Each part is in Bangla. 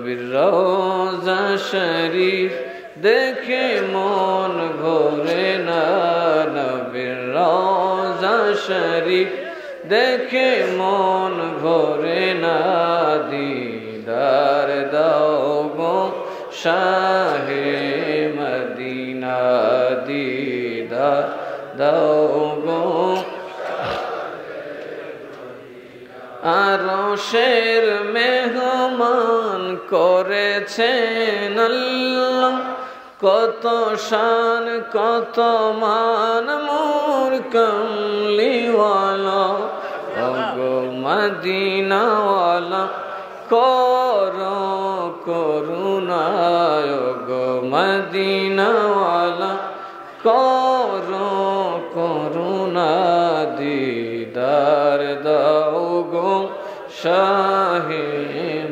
নবীর রওজা শরীফ দেখে মন ভরে না, নবীর রওজা শরীফ দেখে মন ভরে না, দিদার দাও গো শাহে মদিনা, দিদার দাও গো আরশের মেহমান করেছেন আল্লাহ, কত শান কত মান মোর কমলিওয়ালা, ওগো মদিনাওয়ালা করো করুণা, ওগো মদিনাওয়ালা করো করুণা, দিদার দাও গো শাহে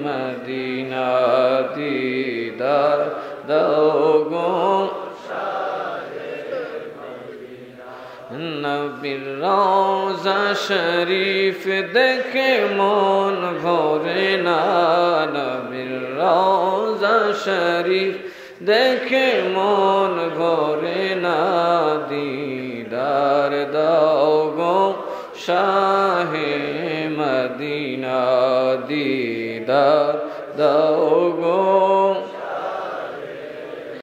মদিনা, দিদার দাও গো নবীর রওজা শরীফ দেখে মন ভরে না, নবীর রওজা শরীফ দেখে মন ভরে না, দিদার দাও গো শাহে মদিনা, দিদার দাও গো